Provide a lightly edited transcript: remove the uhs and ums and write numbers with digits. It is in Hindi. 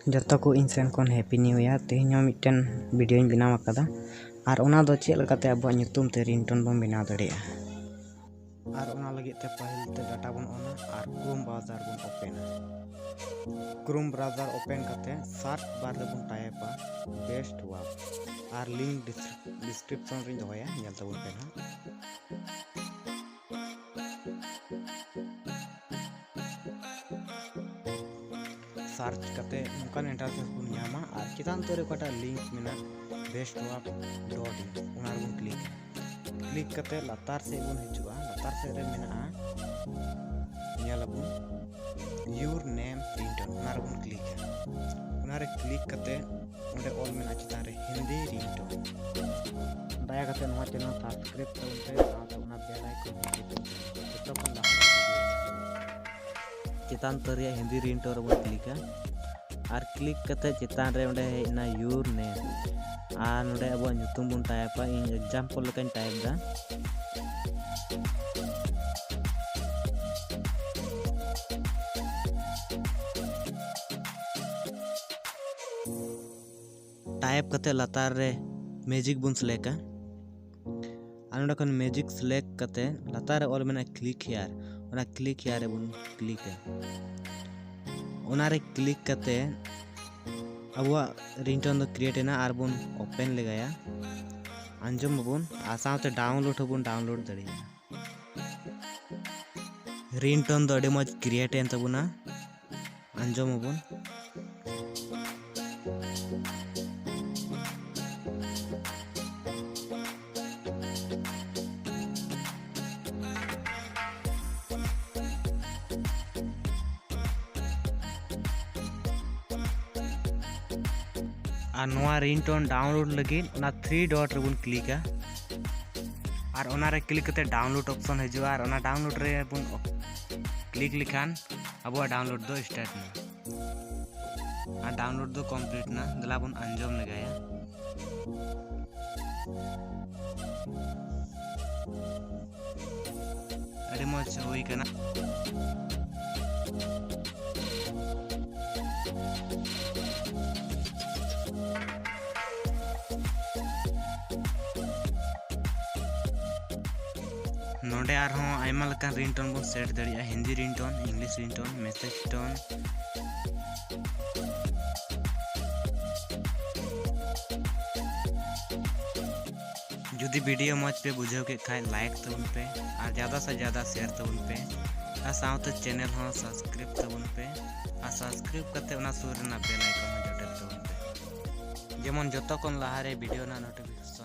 जतो को इन सेन कोन हैप्पी न्यू ईयर तेहन मिटन वीडियो बनाव अकादा और ओना दो चेक लगाते अब ᱧᱩᱛᱩᱢ ते रिंगटोन बन बनाव दड़िया और ओना लगे ते पहल ते डाटा बन ओना और क्रोम ब्राउज़र बन ओपन क्रोम ब्राउज़र ओपन करते सर्च बार रे बन टाइपा बेस्ट वर्क और लिंक डिस्क्रिप्शन रे दोया नेल तबन पे ना सर्च करते उनका इंटरफेस बन नामा और चितान तोरे कोटा लिंक मेना bestwork.in उना बन क्लिक करते लतार से बन हिजुआ लतार से रे मेना नेल बन योर नेम रिंगटोन उना बन क्लिक करते उंडे ऑल मेना चितान रे हिंदी रिंगटोन दया करते नवा चैनल सब्सक्राइब करते साथ उना बेल आइकन तो अपन चितान तोरिया हिंदी रिंगटोन रे बन क्लिका और क्लिक करते चितान रे उंडे हेना योर नेम और नोडे अब ᱧᱩᱛᱩᱢ बन टाइपा इन एग्जांपल लेकिन टाइप दा टाइप करते लतार रे मैजिक बन सिलेक्ट और नोडे खन मैजिक सिलेक्ट करते लतार रे ऑल मेना क्लिक हियर ओना क्लिक हियर रे बन क्लिक ओना रे क्लिक करते अब रिंगटोन दो क्रिएट है ना और बन ओपन लगाया अंजम बन आसाते डाउनलोड बन डाउनलोड दड़िया रिंगटोन दो अड़ी मज क्रिएट है तबना अंजम बन और नवा रिंगटोन डाउनलोड लगे ना 3 डॉट रे बन क्लिक और ओना रे क्लिक करते डाउनलोड ऑप्शन हजुआ और ओना डाउनलोड रे बन क्लिक लिखान अब डाउनलोड दो स्टार्ट ना और डाउनलोड दो कंप्लीट ना दला बन अंजम लगाया अरे मज होई कना नोडे आरहों आयमा लकान रिंगटोन बन सेट दड़िया Hindi ringtone English ringtone message tone जुदी वीडियो मज पे बुझाव के खाए लाइक तबन पे और ज़्यादा से ज़्यादा शेयर तबन पे और साथ चैनल हो सब्सक्राइब तबन पे और सब्सक्राइब करते उना सुर ना बेल आइकन जटे तबन पे जेमन जतो कोन लहारे वीडियो ना नोटिफिकेशन